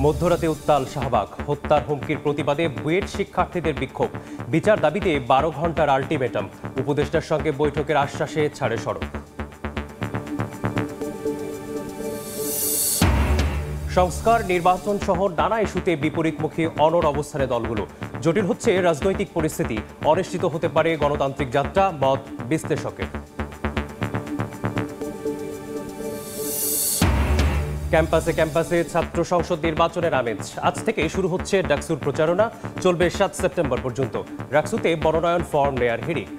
মধ্যরাতে উত্তাল শাহবাগ, হত্যার হুমকির প্রতিবাদে বুয়েট শিক্ষার্থীদের বিক্ষোভ, বিচার দাবিতে 12 ঘন্টার আলটিমেটাম, উপদেষ্টার সঙ্গে বৈঠকের আশ্বাসে ছাড়ে সড়ক। সংস্কার, নির্বাচন সহ নানা ইস্যুতে বিপরীতমুখী অনড় অবস্থানে দলগুলো। জটিল হচ্ছে রাজনৈতিক পরিস্থিতি, অনিশ্চিত হতে পারে গণতান্ত্রিক যাত্রা, মত বিশ্লেষকের। ক্যাম্পাসে ক্যাম্পাসে ছাত্র সংসদ নির্বাচনের আমেজ। আজ থেকে শুরু হচ্ছে ডাকসুর প্রচারণা, চলবে 7 সেপ্টেম্বর পর্যন্ত। ডাকসুতে মনোনয়ন ফর্ম নেয়ার হিড়িক।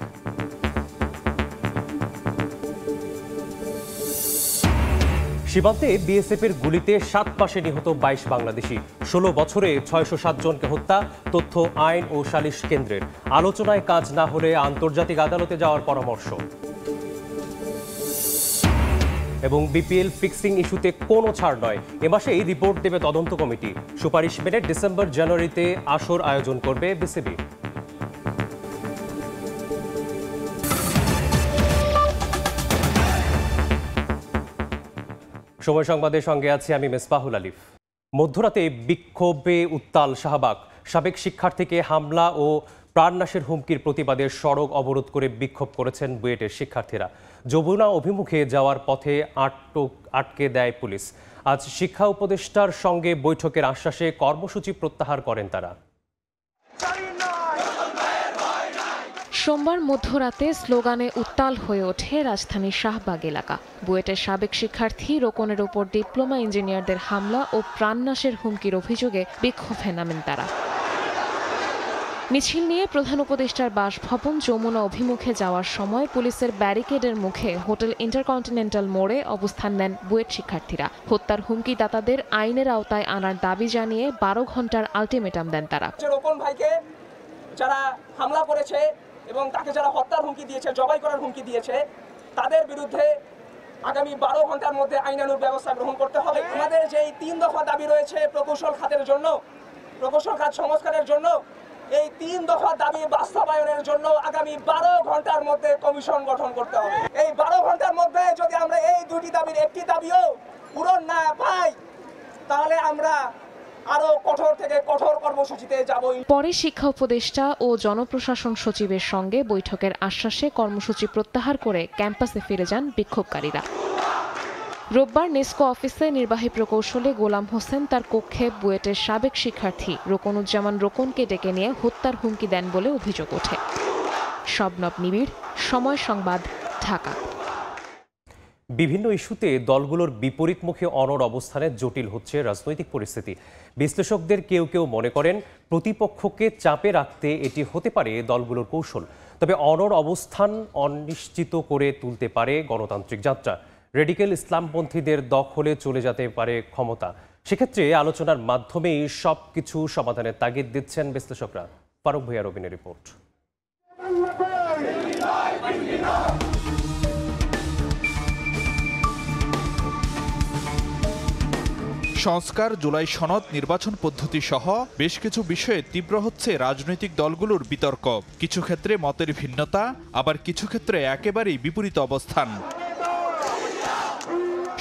সীমান্তে বিএসএফের গুলিতে 7 মাসে নিহত 22 বাংলাদেশি, 16 বছরে 607 জনকে হত্যা, তথ্য আইন ও সালিশ কেন্দ্রের। আলোচনায় কাজ না হলে আন্তর্জাতিক আদালতে যাওয়ার পরামর্শ। এবং বিপিএল ফিক্সিং ইস্যুতে কোনো ছাড় নয়, এ মাসেই রিপোর্ট দেবে তদন্ত কমিটি। সুপারিশ মেনে ডিসেম্বর জানুয়ারিতে আসর আয়োজন করবে বিসিবি। সময় সংবাদের সঙ্গে আছি আমি মেসবাহুল আলিফ। মধ্যরাতে বিক্ষোভে উত্তাল শাহবাগ, সাবেক শিক্ষার্থীকে হামলা ও প্রাণনাশের হুমকির প্রতিবাদে সড়ক অবরোধ করে বিক্ষোভ করেছেন বুয়েটের শিক্ষার্থীরা। যমুনা অভিমুখে যাওয়ার পথে আটকে দেয় পুলিশ। আজ শিক্ষা উপদেষ্টার সঙ্গে বৈঠকের আশ্বাসে কর্মসূচি প্রত্যাহার করেন তারা। সোমবার মধ্যরাতে স্লোগানে উত্তাল হয়ে ওঠে রাজধানীর শাহবাগ এলাকা। বুয়েটের সাবেক শিক্ষার্থী রোকনের ওপর ডিপ্লোমা ইঞ্জিনিয়ারদের হামলা ও প্রাণনাশের হুমকির অভিযোগে বিক্ষোভে নামেন তারা। মিছিল নিয়ে প্রধান উপদেষ্টার বাসভবন যমুনা অভিমুখে যাওয়ার সময় পুলিশের ব্যারিকেডের মুখে হোটেল ইন্টারকন্টিনেন্টাল মোড়ে অবস্থান নেন বুয়েট শিক্ষার্থীরা। হত্যার হুমকি দাতাদের আইনের আওতায় আনার দাবি জানিয়ে 12 ঘন্টার আলটিমেটাম দেন তারা। রোকন ভাইকে যারা হামলা করেছে এবং তাকে যারা হত্যার হুমকি দিয়েছে, জবাই করার হুমকি দিয়েছে, তাদের বিরুদ্ধে আগামী 12 ঘন্টার মধ্যে আইনানুগ ব্যবস্থা গ্রহণ করতে হবে। আমাদের যেই 3 দফা দাবি রয়েছে প্রকৌশল খাতের জন্য, প্রকৌশল খাত সংস্কারের জন্য, এই 3 দফা দাবি বাস্তবায়নের জন্য আগামী 12 ঘন্টার মধ্যে কমিশন গঠন করতে হবে। এই 12 ঘন্টার মধ্যে যদি আমরা এই দুটি দাবির একটি দাবিও পূরণ না পাই, তাহলে আমরা আরো কঠোর থেকে কঠোর কর্মসূচিতে যাব। পরে শিক্ষা উপদেষ্টা ও জনপ্রশাসন সচিবের সঙ্গে বৈঠকের আশ্বাসে কর্মসূচি প্রত্যাহার করে ক্যাম্পাসে ফিরে যান বিক্ষোভকারীরা। রোববার নেসকো অফিসে নির্বাহী প্রকৌশলী গোলাম হোসেন তার কক্ষে বুয়েটের সাবেক শিক্ষার্থী রোকনুজ্জামান রোকনকে ডেকে নিয়ে হত্যার হুমকি দেন বলে অভিযোগ ওঠে। শবনব নিবিড়, সময় সংবাদ, ঢাকা। বিভিন্ন ইস্যুতে দলগুলোর বিপরীতমুখী অনড় অবস্থানে জটিল হচ্ছে রাজনৈতিক পরিস্থিতি। বিশ্লেষকদের কেউ কেউ মনে করেন প্রতিপক্ষকে চাপে রাখতে এটি হতে পারে দলগুলোর কৌশল। তবে অনড় অবস্থান অনিশ্চিত করে তুলতে পারে গণতান্ত্রিক যাত্রা। রেডিক্যাল ইসলামপন্থীদের দখলে চলে যেতে পারে ক্ষমতা। সেক্ষেত্রে আলোচনার মাধ্যমেই সবকিছু সমাধানের তাগিদ দিচ্ছেন বিশ্লেষকরা। ফারুক ভূঁইয়া রবিনের রিপোর্ট। সংস্কার, জুলাই সনদ, নির্বাচন পদ্ধতি সহ বেশ কিছু বিষয়ে তীব্র হচ্ছে রাজনৈতিক দলগুলোর বিতর্ক। কিছু ক্ষেত্রে মতের ভিন্নতা, আবার কিছু ক্ষেত্রে একেবারেই বিপরীত অবস্থান।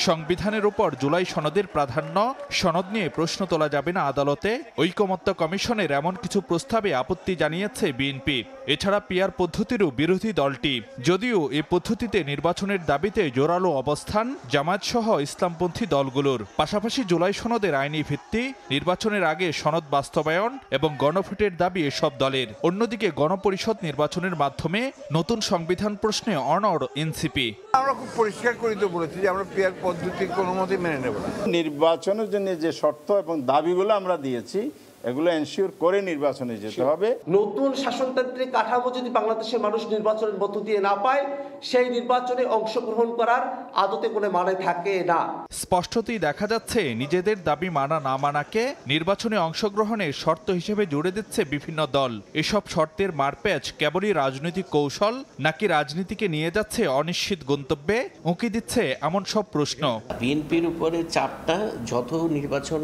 সংবিধানের উপর জুলাই সনদের প্রাধান্য, সনদ নিয়ে প্রশ্ন তোলা যাবে না আদালতে, ঐকমত্য কমিশনের এমন কিছু প্রস্তাবে আপত্তি জানিয়েছে বিএনপি। এছাড়া পিআর পদ্ধতিরও বিরোধী দলটি। যদিও এ পদ্ধতিতে নির্বাচনের দাবিতে জোরালো অবস্থান জামায়াত সহ ইসলামপন্থী দলগুলোর। পাশাপাশি জুলাই সনদের আইনি ভিত্তি, নির্বাচনের আগে সনদ বাস্তবায়ন এবং গণভোটের দাবি এসব দলের। অন্যদিকে গণপরিষদ নির্বাচনের মাধ্যমে নতুন সংবিধান প্রশ্নে অনড় এনসিপি। আমরা খুব পরিষ্কার করে তো বলেছি যে আমরা পিআর পদ্ধতি কোনো মতেই মেনে নেব না। নির্বাচনের জন্য যে শর্ত এবং দাবিগুলো আমরা দিয়েছি এগুলো এনশিওর করে নির্বাচনে যেতে হবে। নতুন শাসনতান্ত্রিক কাঠামো যদি বাংলাদেশের মানুষ নির্বাচনের মধ্য দিয়ে না পায়, সেই নির্বাচনে অংশগ্রহণ করার আদতে কোনো মানে থাকে না। স্পষ্টতই দেখা যাচ্ছে নিজেদের দাবি মানা না মানাকে নির্বাচনে অংশগ্রহণের শর্ত হিসেবে জুড়ে দিচ্ছে বিভিন্ন দল। এসব শর্তের মারপ্যাচ কেবলই রাজনৈতিক কৌশল, নাকি রাজনীতিকে নিয়ে যাচ্ছে অনিশ্চিত গন্তব্যে, উঁকি দিচ্ছে এমন সব প্রশ্ন। বিএনপির উপরে চাপটা যত নির্বাচন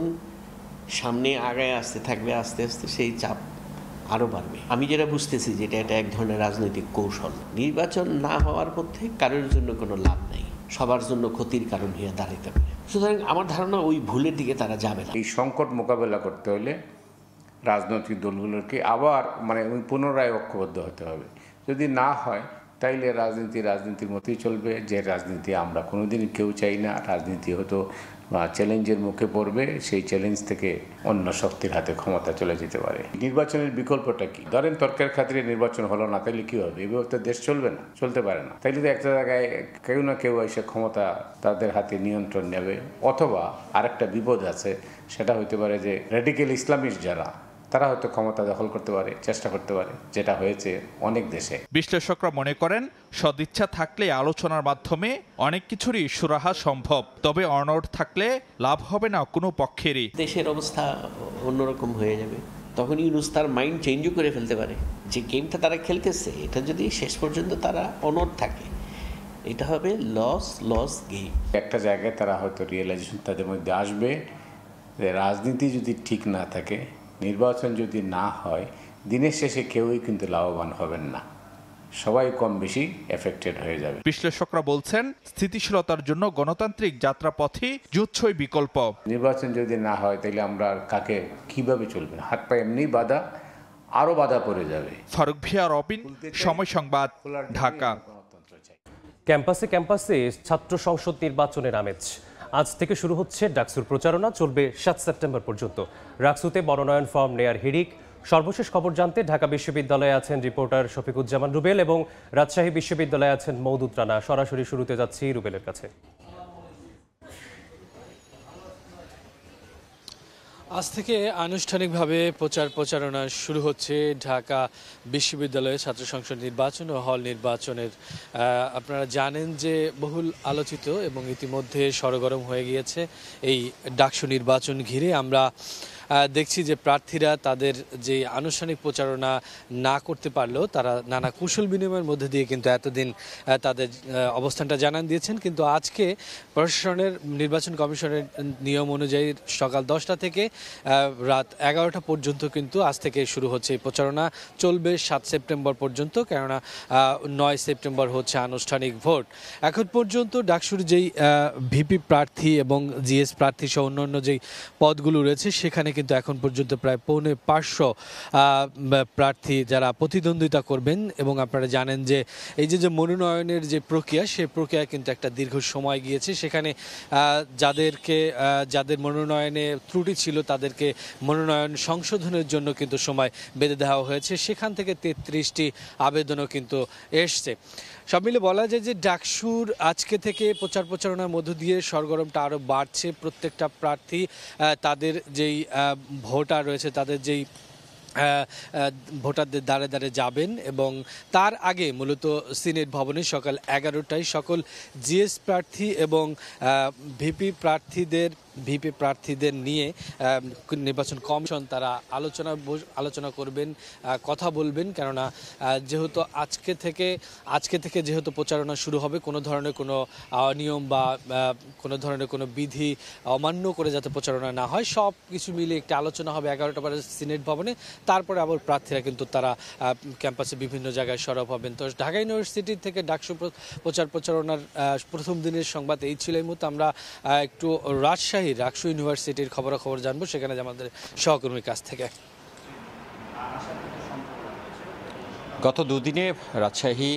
সামনে আগায় আসতে থাকবে, আস্তে আস্তে সেই চাপ আরও বাড়বে। আমি যেটা বুঝতেছি যেটা এটা এক ধরনের রাজনৈতিক কৌশল। নির্বাচন না হওয়ার পথে কারোর জন্য কোনো লাভ নেই। সবার জন্য ক্ষতির কারণ হয়ে দাঁড়াতে পারে। সুতরাং আমার ধারণা ওই ভুলের দিকে তারা যাবে না। এই সংকট মোকাবেলা করতে হলে রাজনৈতিক দলগুলোকে আবার পুনরায় ঐক্যবদ্ধ হতে হবে। যদি না হয় তাইলে রাজনীতির মতোই চলবে, যে রাজনীতি আমরা কোনোদিন কেউ চাই না। রাজনীতি হয়তো চ্যালেঞ্জের মুখে পড়বে, সেই চ্যালেঞ্জ থেকে অন্য শক্তির হাতে ক্ষমতা চলে যেতে পারে। নির্বাচনের বিকল্পটা কি? ধরেন তর্কের খাতিরে নির্বাচন হলো না, তাইলে কি হবে? এভাবে তো দেশ চলবে না, চলতে পারে না। তাইলে তো একটা জায়গায় কেউ না কেউ এসে ক্ষমতা তাদের হাতে নিয়ন্ত্রণ নেবে। অথবা আরেকটা বিপদ আছে, সেটা হইতে পারে যে রেডিক্যাল ইসলামিস্ট যারা, তারা হয়তো ক্ষমতা দখল করতে পারে, চেষ্টা করতে পারে, যেটা হয়েছে অনেক দেশে। বিশ্লেষকরা মনে করেন সদিচ্ছা থাকলে আলোচনার মাধ্যমে অনেক কিছুরই সুরাহা সম্ভব, তবে অনড় থাকলে লাভ হবে না কোনো পক্ষেরই। দেশের অবস্থা অন্যরকম হয়ে যাবে, তখন ইউনূস তার মাইন্ড চেঞ্জও করে ফেলতে পারে। যে গেমটা তারা খেলতেছে, এটা যদি শেষ পর্যন্ত তারা অনড় থাকে, এটা হবে লস গেম। একটা জায়গায় তারা হয়তো রিয়েলাইজেশন তাদের মধ্যে আসবে যে রাজনীতি যদি ঠিক না থাকে, নির্বাচন যদি না হয়, দিনের শেষে কেউই কিন্তু লাভবান হবেন না, সবাই কম বেশি এফেক্টেড হয়ে যাবে। বিশ্লেষকরা বলছেন স্থিতিশীলতার জন্য গণতান্ত্রিক যাত্রাপথই জুৎসই বিকল্প। নির্বাচন যদি না হয় তাহলে আমরা কাকে কিভাবে চলবে? হাত পায়ে এমনি বাধা, আরো বাধা পড়ে যাবে। ফারুক ভিয়া, রবিন, সময় সংবাদ, ঢাকা। ক্যাম্পাসে ছাত্র সংসদ নির্বাচনের আমেজ। আজ থেকে শুরু হচ্ছে ডাকসুর প্রচারণা, চলবে ৭ সেপ্টেম্বর পর্যন্ত। ডাকসুতে মনোনয়ন ফর্ম নেয়ার হিড়িক। সর্বশেষ খবর জানতে ঢাকা বিশ্ববিদ্যালয়ে আছেন রিপোর্টার শফিকুজ্জামান রুবেল এবং রাজশাহী বিশ্ববিদ্যালয়ে আছেন মওদুদ রানা। সরাসরি শুরুতে যাচ্ছি রুবেলের কাছে। আজ থেকে আনুষ্ঠানিকভাবে প্রচারণা শুরু হচ্ছে ঢাকা বিশ্ববিদ্যালয়ে ছাত্র সংসদ নির্বাচন ও হল নির্বাচনের। আপনারা জানেন যে বহুল আলোচিত এবং ইতিমধ্যে সরগরম হয়ে গিয়েছে এই ডাকসু নির্বাচন ঘিরে। আমরা দেখছি যে প্রার্থীরা তাদের যে আনুষ্ঠানিক প্রচারণা না করতে পারলেও তারা নানা কুশল বিনিময়ের মধ্যে দিয়ে কিন্তু এতদিন তাদের অবস্থানটা জানান দিয়েছেন। কিন্তু আজকে প্রশাসনের নির্বাচন কমিশনের নিয়ম অনুযায়ী সকাল 10টা থেকে রাত 11টা পর্যন্ত কিন্তু আজ থেকে শুরু হচ্ছে এই প্রচারণা, চলবে 7 সেপ্টেম্বর পর্যন্ত, কেননা 9 সেপ্টেম্বর হচ্ছে আনুষ্ঠানিক ভোট। এখন পর্যন্ত ডাকসুর যেই ভিপি প্রার্থী এবং জিএস প্রার্থী সহ অন্যান্য যেই পদগুলো রয়েছে, সেখানে কিন্তু এখন পর্যন্ত প্রায় 550 প্রার্থী যারা প্রতিদ্বন্দ্বিতা করবেন। এবং আপনারা জানেন যে এই যে মনোনয়নের যে প্রক্রিয়া, সেই প্রক্রিয়া কিন্তু একটা দীর্ঘ সময় গিয়েছে। সেখানে যাদের মনোনয়নে ত্রুটি ছিল তাদেরকে মনোনয়ন সংশোধনের জন্য কিন্তু সময় বেঁধে দেওয়া হয়েছে। সেখান থেকে 33টি আবেদনও কিন্তু এসছে। সব মিলে বলা যায় যে ডাকসুর আজকে থেকে প্রচারণার মধ্য দিয়ে সরগরমটা আরও বাড়ছে। প্রত্যেকটা প্রার্থী তাদের যেই ভোটার রয়েছে, তাদের যেই ভোটারদের দ্বারে যাবেন এবং তার আগে মূলত সিনেট ভবনে সকাল 11টায় সকল জিএস প্রার্থী এবং ভিপি প্রার্থীদের নিয়ে নির্বাচন কমিশন তারা আলোচনা করবেন, কথা বলবেন। কেননা যেহেতু আজকে থেকে যেহেতু প্রচারণা শুরু হবে, কোনো ধরনের কোনো নিয়ম বা কোনো ধরনের কোনো বিধি অমান্য করে যাতে প্রচারণা না হয়, সব কিছু মিলে একটি আলোচনা হবে 11টা পরে সিনেট ভবনে। তারপরে আবার প্রার্থীরা কিন্তু তারা ক্যাম্পাসে বিভিন্ন জায়গায় সরব হবেন। তো ঢাকা ইউনিভার্সিটি থেকে ডাকসু প্রচারণার প্রথম দিনের সংবাদ এই ছিল। এই মুহূর্তে আমরা একটু রাজশাহী ডাকসু ইউনিভার্সিটির খবরাখবর জানবো, সেখানে আমাদের সহকর্মীর কাছ থেকে। গত দুদিনে রাজশাহী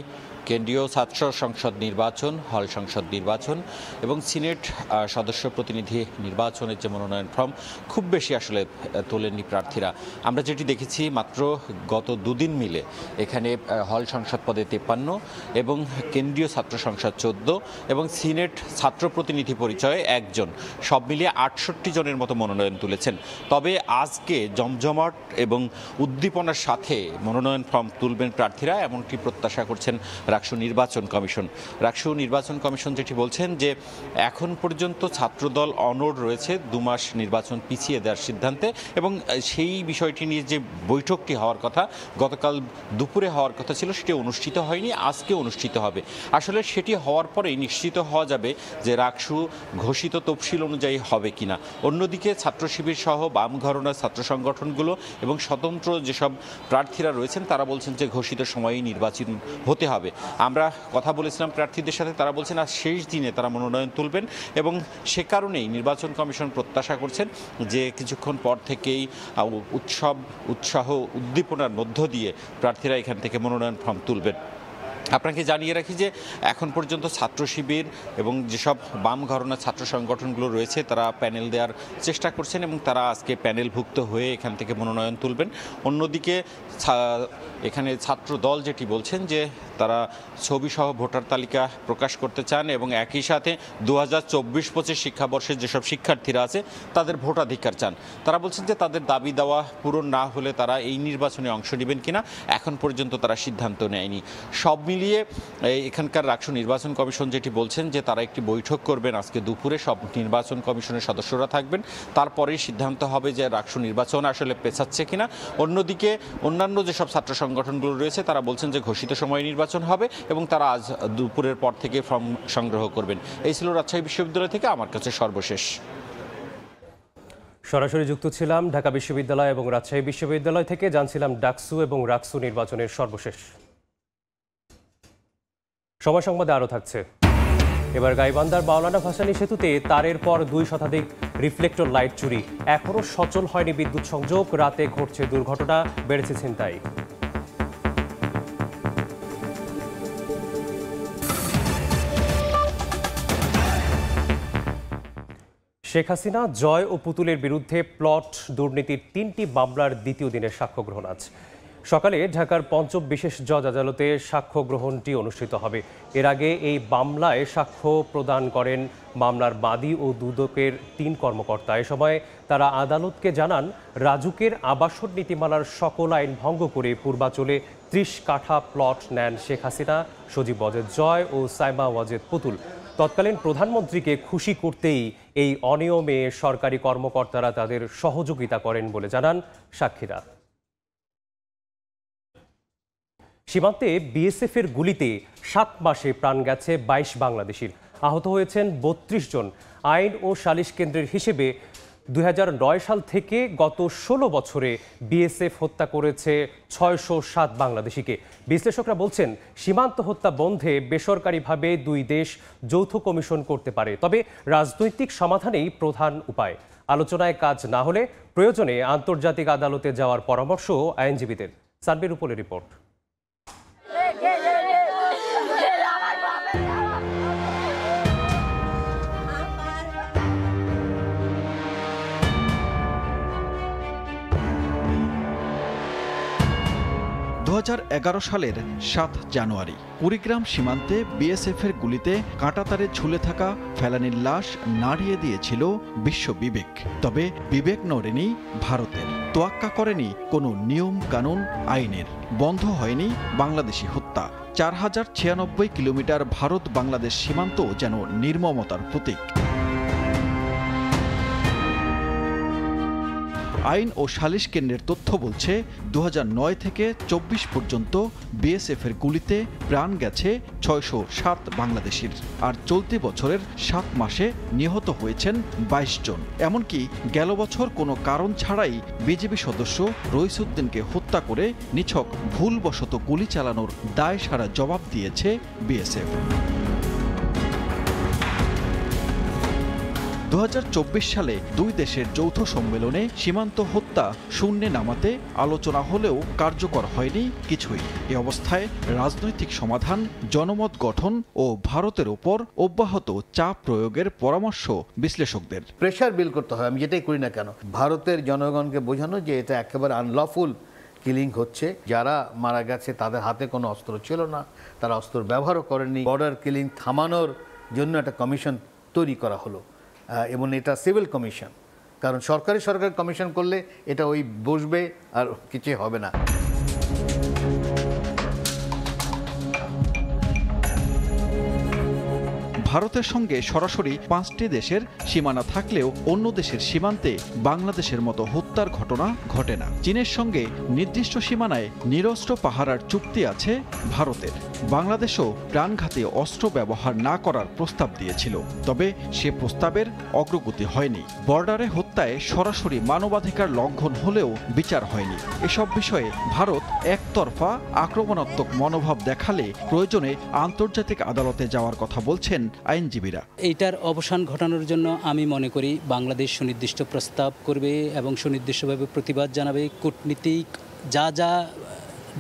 কেন্দ্রীয় ছাত্র সংসদ নির্বাচন, হল সংসদ নির্বাচন এবং সিনেট সদস্য প্রতিনিধি নির্বাচনের যে মনোনয়ন ফর্ম খুব বেশি আসলে তোলেননি প্রার্থীরা। আমরা যেটি দেখেছি মাত্র গত দুদিন মিলে এখানে হল সংসদ পদে 53 এবং কেন্দ্রীয় ছাত্র সংসদ 14 এবং সিনেট ছাত্র প্রতিনিধি পরিচয়ে 1 জন, সব মিলিয়ে 68 জনের মতো মনোনয়ন তুলেছেন। তবে আজকে জমজমাট এবং উদ্দীপনার সাথে মনোনয়ন ফর্ম তুলবেন প্রার্থীরা, এমনটি প্রত্যাশা করছেন রাকসু নির্বাচন কমিশন যেটি বলছেন যে এখন পর্যন্ত ছাত্রদল অনড় রয়েছে 2 মাস নির্বাচন পিছিয়ে দেওয়ার সিদ্ধান্তে, এবং সেই বিষয়টি নিয়ে যে বৈঠকটি হওয়ার কথা, গতকাল দুপুরে হওয়ার কথা ছিল, সেটি অনুষ্ঠিত হয়নি, আজকে অনুষ্ঠিত হবে। আসলে সেটি হওয়ার পরেই নিশ্চিত হওয়া যাবে যে রাকসু ঘোষিত তফসিল অনুযায়ী হবে কিনা। অন্যদিকে ছাত্র শিবির সহ বাম ঘরানার ছাত্র সংগঠনগুলো এবং স্বতন্ত্র যেসব প্রার্থীরা রয়েছেন তারা বলছেন যে ঘোষিত সময়েই নির্বাচন হতে হবে। আমরা কথা বলেছিলাম প্রার্থীদের সাথে, তারা বলছেন আজ শেষ দিনে তারা মনোনয়ন তুলবেন এবং সে কারণেই নির্বাচন কমিশন প্রত্যাশা করছেন যে কিছুক্ষণ পর থেকেই উৎসাহ উদ্দীপনার মধ্য দিয়ে প্রার্থীরা এখান থেকে মনোনয়ন ফর্ম তুলবেন। আপনাকে জানিয়ে রাখি যে এখন পর্যন্ত ছাত্র শিবির এবং যেসব বাম ঘরানার ছাত্র সংগঠনগুলো রয়েছে তারা প্যানেল দেওয়ার চেষ্টা করছেন এবং তারা আজকে প্যানেলভুক্ত হয়ে এখান থেকে মনোনয়ন তুলবেন। অন্যদিকে এখানে ছাত্র দল যেটি বলছেন যে তারা ছবিসহ ভোটার তালিকা প্রকাশ করতে চান এবং একই সাথে 2024-25 শিক্ষাবর্ষের যেসব শিক্ষার্থীরা আছে তাদের ভোটাধিকার চান। তারা বলছেন যে তাদের দাবি দেওয়া পূরণ না হলে তারা এই নির্বাচনে অংশ নেবেন কিনা এখন পর্যন্ত তারা সিদ্ধান্ত নেয়নি। সব মিলিয়ে এখানকার রাষ্ট্র নির্বাচন কমিশন যেটি বলছেন যে তারা একটি বৈঠক করবেন আজকে দুপুরে, সব নির্বাচন কমিশনের সদস্যরা থাকবেন, তারপরেই সিদ্ধান্ত হবে যে রাষ্ট্র নির্বাচন আসলে পেছাচ্ছে কিনা। অন্যদিকে অন্যান্য যেসব ছাত্র সংগঠনগুলো রয়েছে তারা বলছেন যে ঘোষিত সময়ে নির্বাচন হবে এবং তারা আজ দুপুরের পর থেকে ফর্ম সংগ্রহ করবেন। এই ছিল রাজশাহী বিশ্ববিদ্যালয় থেকে আমার কাছে সর্বশেষ। সরাসরি যুক্ত ছিলাম ঢাকা বিশ্ববিদ্যালয় এবং রাজশাহী বিশ্ববিদ্যালয় থেকে, জানছিলাম ডাকসু এবং রাকসু নির্বাচনের সর্বশেষ। সময় সংবাদে আরও থাকছে। এবার গাইবান্ধার মাওলানা ভাসানী সেতুতে তারের পর 2 শতাধিক রিফ্লেক্টর লাইট চুরি, এখনও সচল হয়নি বিদ্যুৎ সংযোগ, রাতে ঘটছে দুর্ঘটনা, বেড়েছে ছিনতাই। শেখ হাসিনা, জয় ও পুতুলের বিরুদ্ধে প্লট দুর্নীতির 3টি মামলার দ্বিতীয় দিনের সাক্ষ্য গ্রহণ আজ সকালে ঢাকার পঞ্চম বিশেষ জজ আদালতে সাক্ষ্য গ্রহণটি অনুষ্ঠিত হবে। এর আগে এই মামলায় সাক্ষ্য প্রদান করেন মামলার বাদী ও দুদকের 3 কর্মকর্তা। এ সময় তারা আদালতকে জানান, রাজুকের আবাসন নীতিমালার সকল আইন ভঙ্গ করে পূর্বাচলে 30 কাঠা প্লট নেন শেখ হাসিনা, সজীব ওয়াজেদ জয় ও সাইমা ওয়াজেদ পুতুল। তৎকালীন প্রধানমন্ত্রীকে খুশি করতেই এই অনিয়মে সরকারি কর্মকর্তারা তাদের সহযোগিতা করেন বলে জানান সাক্ষীরা। সীমান্তে বিএসএফের গুলিতে 7 মাসে প্রাণ গেছে 22 বাংলাদেশির, আহত হয়েছেন 32 জন। আইন ও সালিশ কেন্দ্রের হিসেবে 2009 সাল থেকে গত 16 বছরে বিএসএফ হত্যা করেছে 607 বাংলাদেশিকে। বিশ্লেষকরা বলছেন, সীমান্ত হত্যা বন্ধে বেসরকারিভাবে 2 দেশ যৌথ কমিশন করতে পারে, তবে রাজনৈতিক সমাধানেই প্রধান উপায়। আলোচনায় কাজ না হলে প্রয়োজনে আন্তর্জাতিক আদালতে যাওয়ার পরামর্শ আইনজীবীদের। সানবির উপরের রিপোর্ট। 2011 সালের 7 জানুয়ারি কুড়িগ্রাম সীমান্তে বিএসএফের গুলিতে কাঁটাতারে ঝুলে থাকা ফেলানীর লাশ নাড়িয়ে দিয়েছিল বিশ্ব বিবেক। তবে বিবেক নড়েনি ভারতের, তোয়াক্কা করেনি কোনো নিয়ম কানুন আইনের, বন্ধ হয়নি বাংলাদেশি হত্যা। 4096 কিলোমিটার ভারত বাংলাদেশ সীমান্ত যেন নির্মমতার প্রতীক। আইন ও সালিশ কেন্দ্রের তথ্য বলছে 2009 থেকে 24 পর্যন্ত বিএসএফের গুলিতে প্রাণ গেছে 607 বাংলাদেশির, আর চলতি বছরের 7 মাসে নিহত হয়েছেন 22 জন। এমনকি গেল বছর কোনো কারণ ছাড়াই বিজেপি সদস্য রইসুদ্দিনকে হত্যা করে নিছক ভুলবশত গুলি চালানোর দায় সারা জবাব দিয়েছে বিএসএফ। 2024 সালে 2 দেশের যৌথ সম্মেলনে সীমান্ত হত্যা শূন্যে নামাতে আলোচনা হলেও কার্যকর হয়নি কিছুই। এ অবস্থায় রাজনৈতিক সমাধান, জনমত গঠন ও ভারতের উপর অব্যাহত চাপ প্রয়োগের পরামর্শ বিশ্লেষকদের। প্রেশার বিল করতে হয়, আমি যেটাই করি না কেন, ভারতের জনগণকে বোঝানো যে এটা একেবারে আনলফুল কিলিং হচ্ছে। যারা মারা গেছে তাদের হাতে কোনো অস্ত্র ছিল না, তারা অস্ত্র ব্যবহারও করেননি। বর্ডার কিলিং থামানোর জন্য একটা কমিশন তৈরি করা হলো, এবং এটা সিভিল কমিশন, কারণ সরকারি কমিশন করলে এটা ওই বসবে আর কিছু হবে না। ভারতের সঙ্গে সরাসরি 5টি দেশের সীমানা থাকলেও অন্য দেশের সীমান্তে বাংলাদেশের মতো হত্যার ঘটনা ঘটে না। চীনের সঙ্গে নির্দিষ্ট সীমানায় নিরস্ত্র পাহারার চুক্তি আছে ভারতের। বাংলাদেশও প্রাণঘাতী অস্ত্র ব্যবহার না করার প্রস্তাব দিয়েছিল, তবে সে প্রস্তাবের অগ্রগতি হয়নি। বর্ডারে হত্যায় সরাসরি মানবাধিকার লঙ্ঘন হলেও বিচার হয়নি। এসব বিষয়ে ভারত একতরফা আক্রমণাত্মক মনোভাব দেখালে প্রয়োজনে আন্তর্জাতিক আদালতে যাওয়ার কথা বলছেন আইনজীবীরা। এইটার অবসান ঘটানোর জন্য আমি মনে করি বাংলাদেশ সুনির্দিষ্ট প্রস্তাব করবে এবং সুনির্দিষ্টভাবে প্রতিবাদ জানাবে। কূটনীতিক যা যা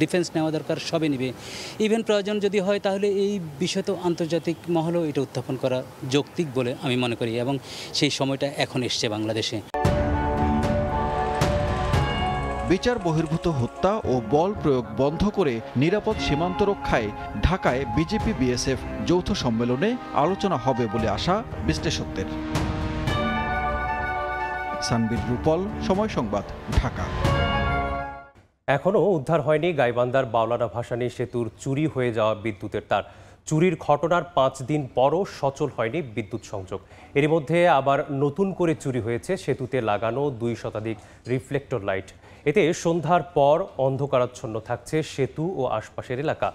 ডিফেন্স নেওয়া দরকার সবে নেবে। ইভেন প্রয়োজন যদি হয় তাহলে এই বিষয় তো আন্তর্জাতিক মহলেও এটা উত্থাপন করা যৌক্তিক বলে আমি মনে করি, এবং সেই সময়টা এখন এসছে বাংলাদেশে। বিচার বহির্ভূত হত্যা ও বল প্রয়োগ বন্ধ করে নিরাপদ সীমান্ত রক্ষায় ঢাকায় বিজেপি বিএসএফ যৌথ সম্মেলনে আলোচনা হবে বলে আশা বিশ্লেষকদের। সানবীর রূপল, সময় সংবাদ, ঢাকা। এখনও উদ্ধার হয়নি গাইবান্ধার মাওলানা ভাসানী সেতুর চুরি হয়ে যাওয়া বিদ্যুতের তার। চুরির ঘটনার 5 দিন পরও সচল হয়নি বিদ্যুৎ সংযোগ। এর মধ্যে আবার নতুন করে চুরি হয়েছে সেতুতে লাগানো 2 শতাধিক রিফ্লেক্টর লাইট। এতে সন্ধ্যার পর অন্ধকারাচ্ছন্ন থাকছে সেতু ও আশপাশের এলাকা।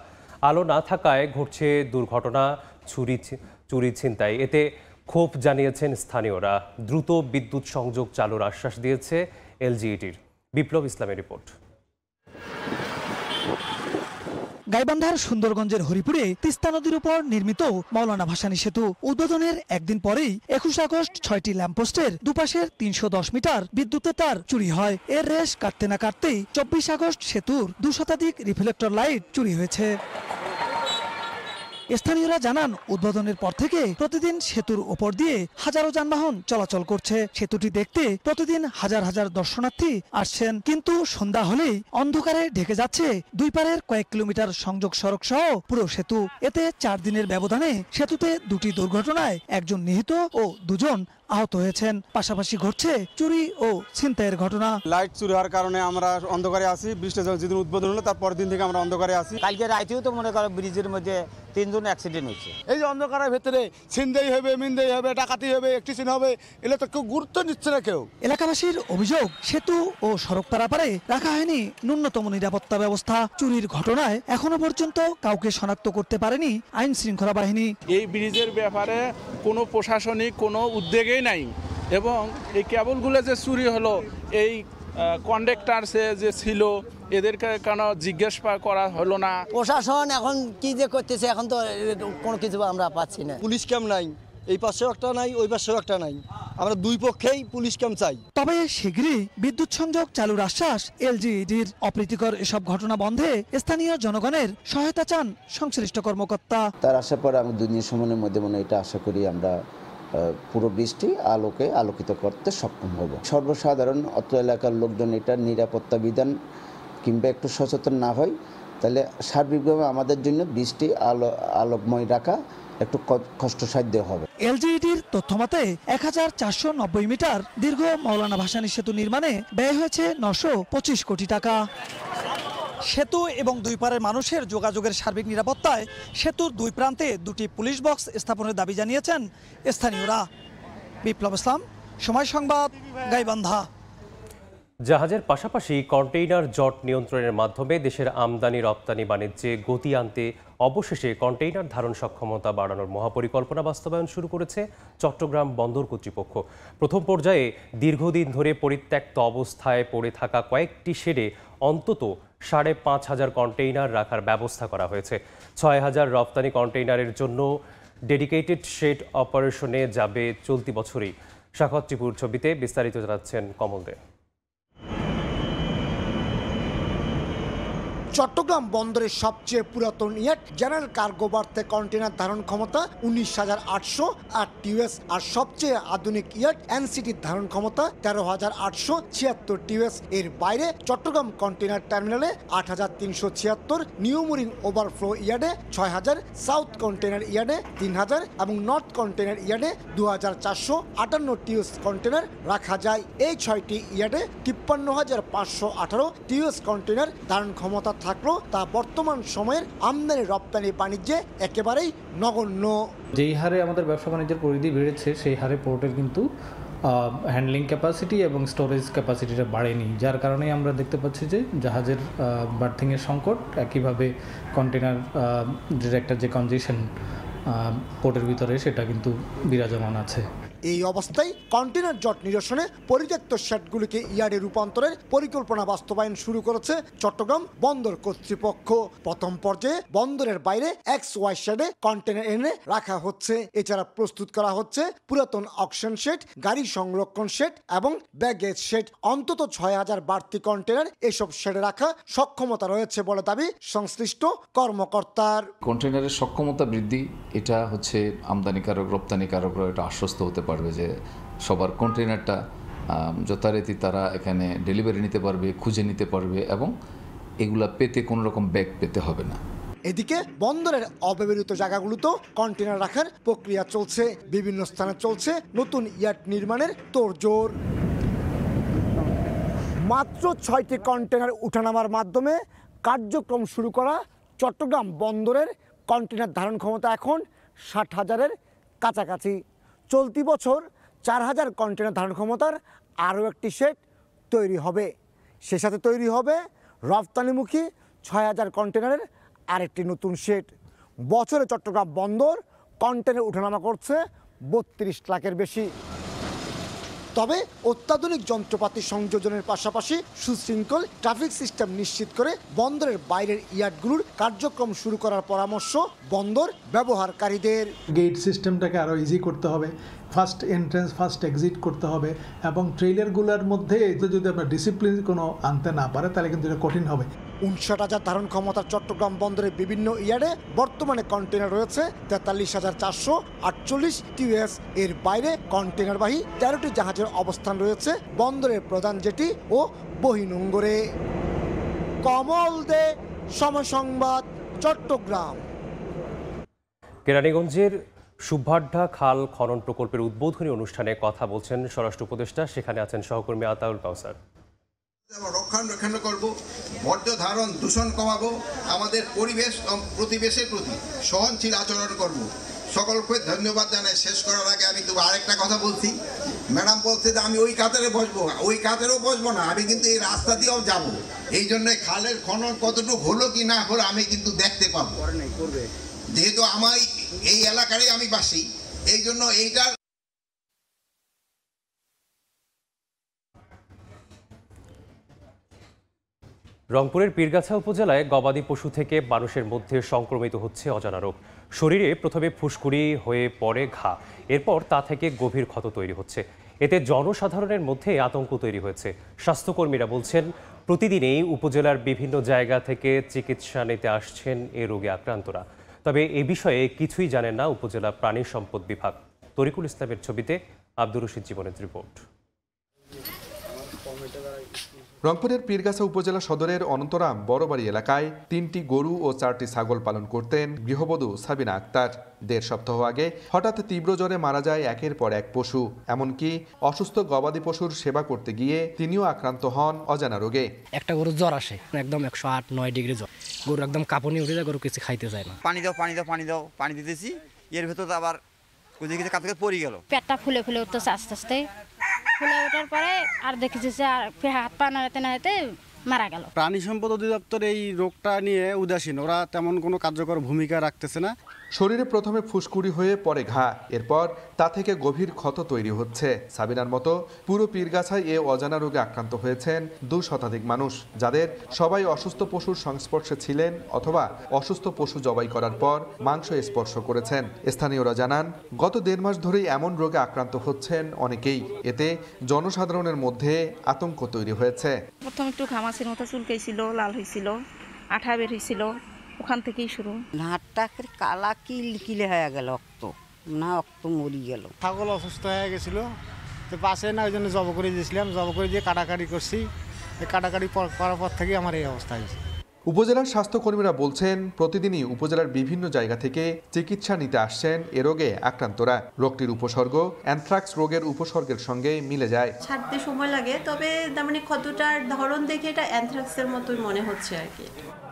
আলো না থাকায় ঘটছে দুর্ঘটনা, চুরি ছিনতাই। এতে ক্ষোভ জানিয়েছেন স্থানীয়রা। দ্রুত বিদ্যুৎ সংযোগ চালুর আশ্বাস দিয়েছে এলজিইডির। বিপ্লব ইসলামের রিপোর্ট। গাইবান্ধার সুন্দরগঞ্জের হরিপুরে তিস্তা নদীর উপর নির্মিত মাওলানা ভাসানী সেতু উদ্বোধনের একদিন পরেই 21 আগস্ট 6টি ল্যাম্পপোস্টের দুপাশের 310 মিটার বিদ্যুতের তার চুরি হয়। এর রেশ কাটতে না কাটতেই 24 আগস্ট সেতুর 2 শতাধিক রিফ্লেক্টর লাইট চুরি হয়েছে। স্থানীয়রা জানান, উদ্বোধনের পর থেকে প্রতিদিন সেতুর ওপর দিয়ে হাজারো যানবাহন চলাচল করছে। সেতুটি দেখতে প্রতিদিন হাজার হাজার দর্শনার্থী আসছেন, কিন্তু সন্ধ্যা হলেই অন্ধকারে ঢেকে যাচ্ছে দুই পারের কয়েক কিলোমিটার সংযোগ সড়ক সহ পুরো সেতু। এতে 4 দিনের ব্যবধানে সেতুতে 2টি দুর্ঘটনায় একজন নিহত ও 2 জন আহত হয়েছেন। পাশাপাশি ঘটছে চুরি ও ছিনতাইয়ের ঘটনা। লাইট চুরি হওয়ার কারণে আমরা অন্ধকারে আছি। বৃষ্টি যেদিন উদ্বোধন হলো তারপর দিন থেকে আমরা অন্ধকারে আছি। কালকে রাতেও তো মনে করো ব্রিজের মধ্যে 3 জন অ্যাক্সিডেন্ট হয়েছে। এই যে অন্ধকারের ভেতরে ছিনতাই হবে, মিনতাই হবে, ডাকাতি হবে, একটিশন হবে, এগুলো তো কেউ গুরুত্ব নিচ্ছে না কেউ। এলাকাবাসীর অভিযোগ, সেতু ও সড়ক পারাপারে রাখা হয়নি ন্যূনতম নিরাপত্তা ব্যবস্থা। চুরির ঘটনায় এখনো পর্যন্ত কাউকে শনাক্ত করতে পারেনি আইন শৃঙ্খলা বাহিনী। এই ব্রিজের ব্যাপারে কোনো প্রশাসনিক কোনো উদ্যোগই নাই, এবং এই কেবলগুলো যে চুরি হলো, এই কন্ডাক্টর যে ছিল এদেরকে কেন জিজ্ঞেস করা হলো না? প্রশাসন এখন কি যে করতেছে, এখন তো কোনো কিছু আমরা পাচ্ছি না। পুলিশ ক্যাম্প নাই, এই পাশেও একটা নাই, ওই পাশেও একটা নাই। আমরা দুই পক্ষেই পুলিশ ক্যাম্প চাই। তবে শীঘ্রই বিদ্যুৎ সংযোগ চালুর আশ্বাস এলজিইডির। অপ্রীতিকর এসব ঘটনা বন্ধে স্থানীয় জনগণের সহায়তা চান সংশ্লিষ্ট কর্মকর্তা। তার আসার পর আমি 2 দিনের সময়ের মধ্যে এটা আশা করি আমরা পুরো বৃষ্টি আলোকে আলোকিত করতে সক্ষম হব। সর্বসাধারণ অত্র এলাকার লোকজন এটা নিরাপত্তা বিধান কিংবা একটু সচেতন না হয়, তাহলে সার্বিকভাবে আমাদের জন্য বৃষ্টি আলোকময় রাখা একটু কষ্টসাধ্য হবে। এলজিইডির তথ্যমতে 1490 মিটার দীর্ঘ মাওলানা ভাসানী সেতু নির্মাণে ব্যয় হয়েছে 925 কোটি টাকা। সেতু এবং দুই পারের মানুষের যোগাযোগের সার্বিক নিরাপত্তায় সেতুর 2 প্রান্তে 2টি পুলিশ বক্স স্থাপনের দাবি জানিয়েছেন স্থানীয়রা। বিপ্লব ইসলাম, সময় সংবাদ, গাইবান্ধা। জাহাজের পাশাপাশি কন্টেইনার জট নিয়ন্ত্রণের মাধ্যমে দেশের আমদানি রপ্তানি বাণিজ্যে গতি আনতে অবশেষে কন্টেইনার ধারণ সক্ষমতা বাড়ানোর মহাপরিকল্পনা বাস্তবায়ন শুরু করেছে চট্টগ্রাম বন্দর কর্তৃপক্ষ। প্রথম পর্যায়ে দীর্ঘদিন ধরে পরিত্যক্ত অবস্থায় পড়ে থাকা কয়েকটি শেডে অন্তত 5,500 কন্টেইনার রাখার ব্যবস্থা করা হয়েছে। 6,000 রপ্তানি কন্টেইনারের জন্য ডেডিকেটেড শেড অপারেশনে যাবে চলতি বছরই। সাখত টিপুর ছবিতে বিস্তারিত জানাচ্ছেন কমল দে। চট্টগ্রাম বন্দরের সবচেয়ে পুরাতন ইয়ার্ড জেনারেল কার্গো বার্থে কন্টেনার ধারণ ক্ষমতা 19,808 টিউএস, আর সবচেয়ে আধুনিক ইয়ার্ড এনসিটির ধারণ ক্ষমতা 13,876 টিউএস। এর বাইরে চট্টগ্রাম কন্টেনার টার্মিনালে 8,376, নিউ মুরিং ওভারফ্লো ইয়ার্ডে 6,000, সাউথ কন্টেনার ইয়ার্ডে 3,000 এবং নর্থ কন্টেনার ইয়ার্ডে 2,458 টিউএস কন্টেনার রাখা যায়। এই 6টি ইয়ার্ডে 53,518 টিউএস কন্টেনার ধারণ ক্ষমতা থাকলেও তা বর্তমান সময়ের আমদানি রপ্তানি বাণিজ্যে একেবারেই নগণ্য। যেই হারে আমাদের ব্যবসা বাণিজ্যের পরিধি বেড়েছে সেই হারে পোর্টের কিন্তু হ্যান্ডলিং ক্যাপাসিটি এবং স্টোরেজ ক্যাপাসিটিটা বাড়েনি, যার কারণে আমরা দেখতে পাচ্ছি যে জাহাজের বার্থিংয়ের সংকট, একইভাবে কন্টেনার একটা যে কনজেশন পোর্টের ভিতরে সেটা কিন্তু বিরাজমান আছে। এই অবস্থায় কন্টেনার জট নিরসনে পরিত্যক্ত শেডগুলিকে ইয়ার্ডে রূপান্তরের পরিকল্পনা বাস্তবায়ন শুরু করেছে চট্টগ্রাম বন্দর কর্তৃপক্ষ। প্রথম পর্যায়ে বন্দরের বাইরে XY শেডে কন্টেনার এনে রাখা হচ্ছে। এছাড়া প্রস্তুত করা হচ্ছে পুরাতন অকশন শেড, গাড়ি সংরক্ষণ শেড এবং ব্যাগেজ শেড। অন্তত 6000 বাড়তি কন্টেনার এসব শেডে রাখা সক্ষমতা রয়েছে বলে দাবি সংশ্লিষ্ট কর্মকর্তার। কন্টেনারের সক্ষমতা বৃদ্ধি এটা হচ্ছে আমদানিকারক রপ্তানিকারকরা এটা আশ্বস্ত হতে পারবে যে সবার কন্টেনারটা যথারীতি তারা এখানে ডেলিভারি নিতে পারবে, খুঁজে নিতে পারবে এবং এগুলা পেতে কোনো রকম ব্যাগ পেতে হবে না। এদিকে বন্দরের অব্যবহৃত জায়গাগুলোতেও কন্টেনার রাখার প্রক্রিয়া চলছে। বিভিন্ন স্থানে চলছে নতুন ইয়ার্ড নির্মাণের তোড়জোড়। মাত্র 6টি কন্টেনার উঠানামার মাধ্যমে কার্যক্রম শুরু করা চট্টগ্রাম বন্দরের কন্টেনার ধারণ ক্ষমতা এখন 60,000-এর কাছাকাছি। চলতি বছর 4000 কন্টেনার ধারণ ক্ষমতার আরও একটি শেড তৈরি হবে। সে সাথে তৈরি হবে রপ্তানিমুখী 6000 কন্টেনারের আরেকটি নতুন শেড। বছরে চট্টগ্রাম বন্দর কন্টেনার উঠানামা করছে 32 লাখের বেশি। তবে অত্যাধুনিক যন্ত্রপাতি সংযোজনের পাশাপাশি সুশৃঙ্খল ট্রাফিক সিস্টেম নিশ্চিত করে বন্দরের বাইরের ইয়ার্ডগুলোর কার্যক্রম শুরু করার পরামর্শ বন্দর ব্যবহারকারীদের। গেট সিস্টেমটাকে আরও ইজি করতে হবে, ফার্স্ট এন্ট্রেন্স ফার্স্ট এক্সিট করতে হবে এবং ট্রেইলারগুলোর মধ্যে যদি আপনার ডিসিপ্লিন কোনো আনতে না পারে তাহলে কিন্তু এটা কঠিন হবে। 59,000 ধারণ ক্ষমতার চট্টগ্রাম বন্দরের বিভিন্ন ইয়ার্ডে বর্তমানে কন্টেনার রয়েছে 43,448 টিউএস। এর বাইরে কন্টেনারবাহী 13টি জাহাজের অবস্থান রয়েছে বন্দরের প্রধান জেটি ও বহিনোঙ্গরে। কমল দে, সময় সংবাদ, চট্টগ্রাম। কেরানীগঞ্জের সুভাড্ডা খাল খনন প্রকল্পের উদ্বোধনী অনুষ্ঠানে কথা বলছেন স্বরাষ্ট্র উপদেষ্টা। সেখানে আছেন সহকর্মী আতাউল কাউসার। রক্ষণাবেক্ষণ করব, বর্জ্য ধারণ দূষণ কমাবো, আমাদের পরিবেশ প্রতিবেশের প্রতি সহনশীল আচরণ করব। সকলকে ধন্যবাদ জানাই। শেষ করার আগে আমি তো আরেকটা কথা বলছি, ম্যাডাম বলছে যে আমি ওই কাতারে বসবো, ওই কাতারেও বসবো না, আমি কিন্তু এই রাস্তা দিয়েও যাব। এই জন্য খালের খনন কতটুকু হলো কি না হলো আমি কিন্তু দেখতে পাবো, যেহেতু আমার এই এলাকারই আমি বাসি, এই জন্য এইটার। রংপুরের পীরগাছা উপজেলায় গবাদি পশু থেকে মানুষের মধ্যে সংক্রমিত হচ্ছে অজানা রোগ। শরীরে প্রথমে ফুসকুড়ি হয়ে পড়ে ঘা, এরপর তা থেকে গভীর ক্ষত তৈরি হচ্ছে। এতে জনসাধারণের মধ্যে আতঙ্ক তৈরি হয়েছে। স্বাস্থ্যকর্মীরা বলছেন প্রতিদিনই উপজেলার বিভিন্ন জায়গা থেকে চিকিৎসা নিতে আসছেন এ রোগে আক্রান্তরা। তবে এ বিষয়ে কিছুই জানেন না উপজেলা প্রাণী সম্পদ বিভাগ। তরিকুল ইসলামের ছবিতে আব্দুর রশিদ জীবনের রিপোর্ট। রংপুরের পীরগাছা উপজেলা সদরের অনন্তরাম বড়বাড়ি এলাকায় 3টি গরু ও 4টি ছাগল পালন করতেন গৃহবধূ সাবিনা আক্তার। 1.5 সপ্তাহ আগে হঠাৎ তীব্র জ্বরে মারা যায় একের পর এক পশু। এমনকি অসুস্থ গবাদি পশুর সেবা করতে গিয়ে তিনিও আক্রান্ত হন অজানা রোগে। একটা গরু জ্বর আসে, একদম 108-9 ডিগ্রি জ্বর, গরু একদম কাঁপুনি উঠে যায়, গরু কিছু খাইতে চায় না। পানি দাও পানি দাও পানি দাও, পানি দিতেছি, এর ভেতর আবার কাছে পড়ে গেল। পেটটা ফুলে ফুলে উঠতেছে আস্তে আস্তে, ফুলে ওঠার পরে আর দেখেছি আর হাত পা নাড়াতে নাড়াতে মারা গেল। প্রাণী সম্পদ অধিদপ্তর এই রোগটা নিয়ে উদাসীন, ওরা তেমন কোনো কার্যকর ভূমিকা রাখতেছে না। শরীরে প্রথমে ফুসকুড়ি হয়ে পড়ে ঘা, এরপর তা থেকে গভীর ক্ষত তৈরি হচ্ছে। সাবিনার মতো পুরো পীরগাছায় এ অজানা রোগে আক্রান্ত হয়েছেন 2 শতাধিক মানুষ, যাদের সবাই অসুস্থ পশুর সংস্পর্শে ছিলেন অথবা অসুস্থ পশু জবাই করার পর মাংস স্পর্শ করেছেন। স্থানীয়রা জানান গত 1.5 মাস ধরেই এমন রোগে আক্রান্ত হচ্ছেন অনেকেই। এতে জনসাধারণের মধ্যে আতঙ্ক তৈরি হয়েছে। প্রথম একটু ঘামাচির মতো চুলকাইছিল, লাল হয়েছিল, আঠা বের হয়েছিল, ওখান থেকেই শুরু। হাতটা কালা কিলে হয়ে গেল, রক্ত না রক্ত মরি গেল। ছাগল অসুস্থ হয়ে গেছিল, তো পাশে না ওই জন্য জব করে দিয়েছিলাম, জব করে দিয়ে কাটাকাটি করছি। এই কাটাকাটি করার পর থেকে আমার এই অবস্থা হয়েছে। উপজেলার স্বাস্থ্যকর্মীরা বলছেন প্রতিদিনই উপজেলার বিভিন্ন জায়গা থেকে চিকিৎসা নিতে আসছেন এ রোগে আক্রান্তরা। রোগটির উপসর্গ অ্যানথ্রাক্স রোগের উপসর্গের সঙ্গে মিলে যায়। ছাড়তে সময় লাগে, তবে মানে ক্ষতটার ধরন দেখে এটা অ্যানথ্রাক্সের মতোই মনে হচ্ছে আর কি।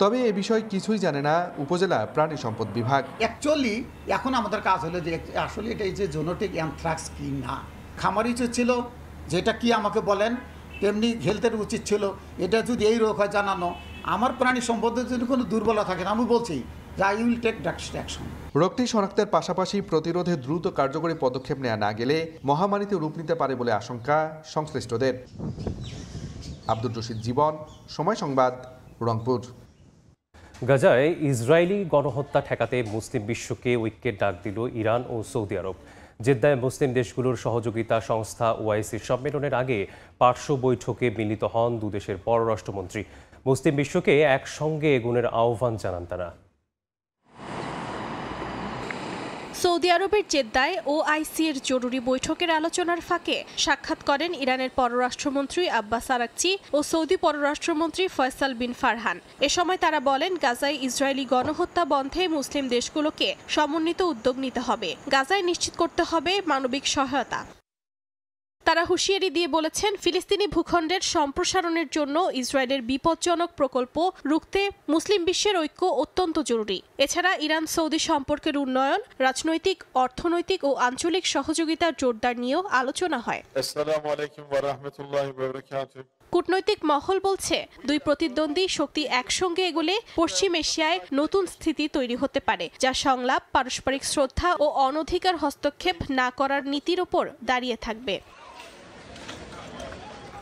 তবে এ বিষয়ে কিছুই জানে না উপজেলা প্রাণী সম্পদ বিভাগ। অ্যাকচুয়ালি এখন আমাদের কাজ হলো যে আসলে এটা যে জেনেটিক অ্যানথ্রাক্স কি না, খামারি ছিল যেটা কি আমাকে বলেন, তেমনি হেলথের উচিত ছিল এটা যদি এই রোগ হয় জানানো। আমার প্রাণী সম্পদের যদি কোনো দুর্বলতা থাকে না, আমি বলছি I will take drastic action. রোগটি শনাক্তের পাশাপাশি প্রতিরোধে দ্রুত কার্যকরী পদক্ষেপ নেওয়া না গেলে মহামারীতে রূপ নিতে পারে বলে আশঙ্কা সংশ্লিষ্টদের। আব্দুর রশিদ জীবন, সময় সংবাদ, রংপুর। গাজায় ইসরায়েলি গণহত্যা ঠেকাতে মুসলিম বিশ্বকে ঐক্যের ডাক দিল ইরান ও সৌদি আরব। জেদ্দায় মুসলিম দেশগুলোর সহযোগিতা সংস্থা ওআইসির সম্মেলনের আগে পার্শ্ব বৈঠকে মিলিত হন দুদেশের পররাষ্ট্রমন্ত্রী। মুসলিম বিশ্বকে একসঙ্গে এগোনোর আহ্বান জানান তারা। সৌদি আরবের জেদ্দায় ওআইসি এর জরুরি বৈঠকের আলোচনার ফাঁকে সাক্ষাৎ করেন ইরানের পররাষ্ট্রমন্ত্রী আব্বাস আরাকচি ও সৌদি পররাষ্ট্রমন্ত্রী ফয়সাল বিন ফারহান। এ সময় তারা বলেন, গাজায় ইসরায়েলি গণহত্যা বন্ধে মুসলিম দেশগুলোকে সমন্বিত উদ্যোগ নিতে হবে। গাজায় নিশ্চিত করতে হবে মানবিক সহায়তা। তারা হুঁশিয়ারি দিয়ে বলেছেন, ফিলিস্তিনি ভূখণ্ডের সম্প্রসারণের জন্য ইসরায়েলের বিপজ্জনক প্রকল্প রুখতে মুসলিম বিশ্বের ঐক্য অত্যন্ত জরুরি। এছাড়া ইরান সৌদি সম্পর্কের উন্নয়ন, রাজনৈতিক, অর্থনৈতিক ও আঞ্চলিক সহযোগিতার জোরদার নিয়েও আলোচনা হয়। কূটনৈতিক মহল বলছে, দুই প্রতিদ্বন্দ্বী শক্তি একসঙ্গে এগোলে পশ্চিম এশিয়ায় নতুন স্থিতি তৈরি হতে পারে, যা সংলাপ, পারস্পরিক শ্রদ্ধা ও অনধিকার হস্তক্ষেপ না করার নীতির ওপর দাঁড়িয়ে থাকবে।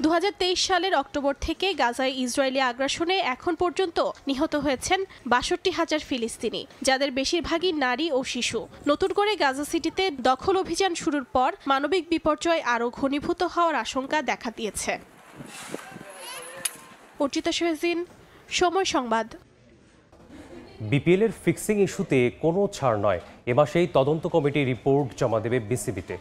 2023 সালের অক্টোবর থেকে গাজায় ইসরায়েলি আগ্রাসনে এখন পর্যন্ত নিহত হয়েছেন 62,000 ফিলিস্তিনি, যাদের বেশিরভাগই নারী ও শিশু। নতুন করে গাজা সিটিতে দখল অভিযান শুরুর পর মানবিক বিপর্যয় আরও ঘনীভূত হওয়ার আশঙ্কা দেখা দিয়েছে। অর্চিতা শাহজিন, সময় সংবাদ। বিপিএল এর ফিক্সিং ইস্যুতে কোনো ছাড় নয়। এ মাসেই তদন্ত কমিটি রিপোর্ট জমা দেবে বিসিবিতে।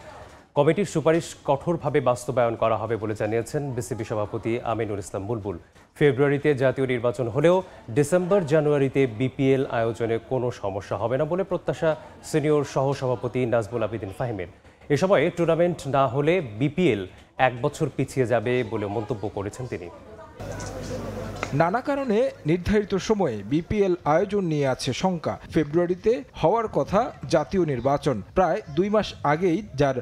কমিটির সুপারিশ কঠোরভাবে বাস্তবায়ন করা হবে বলে জানিয়েছেন বিসিবি সভাপতি আমিনুল ইসলাম বুলবুল। ফেব্রুয়ারিতে জাতীয় নির্বাচন হলেও ডিসেম্বর জানুয়ারিতে বিপিএল আয়োজনে কোনো সমস্যা হবে না বলে প্রত্যাশা সিনিয়র সহসভাপতি নাজমুল আবেদিন ফাহিমের। এ সময় টুর্নামেন্ট না হলে বিপিএল 1 বছর পিছিয়ে যাবে বলে মন্তব্য করেছেন তিনি। নানা কারণে নির্ধারিত সময়ে বিপিএল আয়োজন নিয়ে আছে শঙ্কা। ফেব্রুয়ারিতে হওয়ার কথা জাতীয় নির্বাচন, প্রায় 2 মাস আগেই যার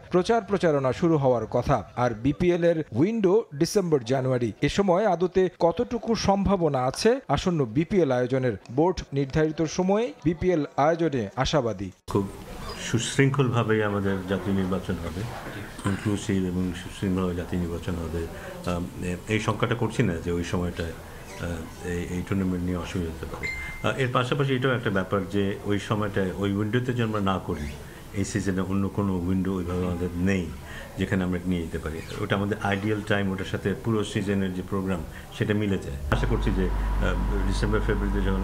প্রচারণা শুরু হওয়ার কথা, আর বিপিএল এর উইন্ডো ডিসেম্বর জানুয়ারি। এ সময় আদতে কতটুকু সম্ভাবনা আছে আসন্ন বিপিএল আয়োজনের? বোর্ড নির্ধারিত সময়ে বিপিএল আয়োজনে আশাবাদী। খুব সুশৃঙ্খলভাবে আমাদের জাতীয় নির্বাচন হবে, ইনক্লুসিভ এবং সুশৃঙ্খলভাবে জাতীয় নির্বাচন হবে। এই সংখ্যাটা করছি না যে ওই সময়টায় এই টুর্নামেন্ট নিয়ে অসুবিধা হতে পারে। এর পাশাপাশি এটাও একটা ব্যাপার যে ওই সময়টায় ওই উইন্ডোতে যে আমরা না করি, এই সিজনে অন্য কোনো উইন্ডো ওইভাবে আমাদের নেই যেখানে আমরা নিয়ে যেতে পারি। ওটা আমাদের আইডিয়াল টাইম, ওটার সাথে পুরো সিজনের যে প্রোগ্রাম সেটা মিলে যায়। আশা করছি যে ডিসেম্বর ফেব্রুয়ারিতে যখন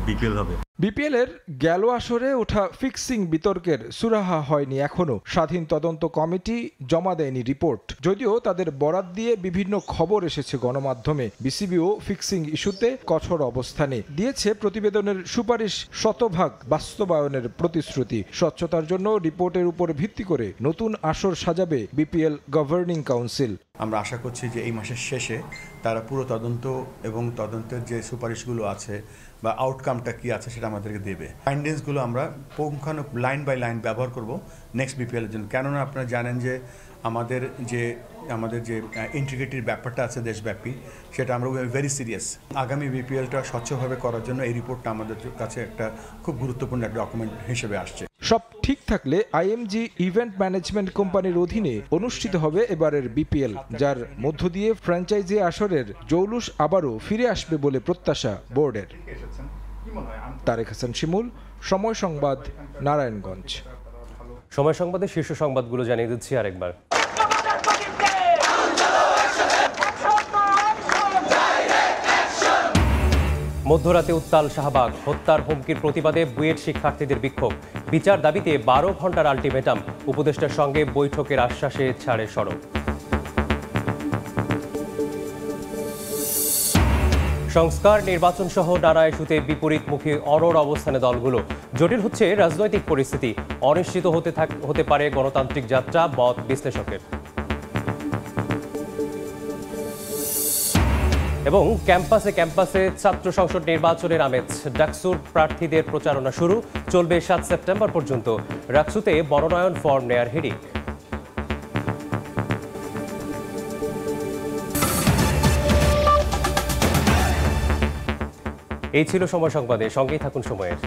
বিপিএল হবে। বিপিএল এর গেল আসরে ওঠা ফিক্সিং বিতর্কের সুরাহা হয়নি এখনো। স্বাধীন তদন্ত কমিটি জমা দেয়নি রিপোর্ট, যদিও তাদের বরাত দিয়ে বিভিন্ন খবর এসেছে গণমাধ্যমে। বিসিবিও ফিক্সিং ইস্যুতে কঠোর অবস্থানে দিয়েছে প্রতিবেদনের সুপারিশ শতভাগ বাস্তবায়নের প্রতিশ্রুতি। স্বচ্ছতার জন্য রিপোর্টের উপর ভিত্তি করে নতুন আসর সাজাবে বিপিএল গভর্নিং কাউন্সিল। আমরা আশা করছি যে এই মাসের শেষে তারা পুরো তদন্ত এবং তদন্তের যে সুপারিশগুলো আছে বা আউটকামটা কি আছে সেটা আমাদেরকে দেবে। ফাইন্ডিংসগুলো আমরা পুঙ্খানুপুঙ্খ লাইন বাই লাইন ব্যবহার করব নেক্সট বিপিএল এর জন্য। কেননা আপনারা জানেন যে আমাদের যে ইন্টিগ্রিটির ব্যাপারটা আছে দেশব্যাপী, সেটা আমরা ভেরি সিরিয়াস। আগামী বিপিএলটা স্বচ্ছভাবে করার জন্য এই রিপোর্টটা আমাদের কাছে একটা খুব গুরুত্বপূর্ণ একটা ডকুমেন্ট হিসেবে আসছে। সব ঠিক থাকলে আইএমজি ইভেন্ট ম্যানেজমেন্ট কোম্পানির অধীনে অনুষ্ঠিত হবে এবারের বিপিএল, যার মধ্য দিয়ে ফ্র্যাঞ্চাইজি আসরের জৌলুস আবারও ফিরে আসবে বলে প্রত্যাশা বোর্ডের। তারেক হাসান শিমুল, সময় সংবাদ, নারায়ণগঞ্জ। সময় সংবাদের শীর্ষ সংবাদগুলো জানিয়ে দিচ্ছি আরেকবার। মধ্যরাতে উত্তাল শাহবাগ, হত্যার হুমকির প্রতিবাদে বুয়েট শিক্ষার্থীদের বিক্ষোভ। বিচার দাবিতে 12 ঘন্টার আলটিমেটাম, উপদেষ্টার সঙ্গে বৈঠকের আশ্বাসে ছাড়ে সড়ক। সংস্কার, নির্বাচন সহ নানা ইস্যুতে বিপরীতমুখী অনড় অবস্থানে দলগুলো। জটিল হচ্ছে রাজনৈতিক পরিস্থিতি, অনিশ্চিত হতে পারে গণতান্ত্রিক যাত্রা, মত বিশ্লেষকের। এবং ক্যাম্পাসে ছাত্র সংসদ নির্বাচনের আমেজ। ডাকসুর প্রার্থীদের প্রচারণা শুরু, চলবে 7 সেপ্টেম্বর পর্যন্ত। ডাকসুতে মনোনয়ন ফর্ম নেয়ার হিড়িক। এই ছিল সময় সংবাদে, সঙ্গেই থাকুন সময়ের।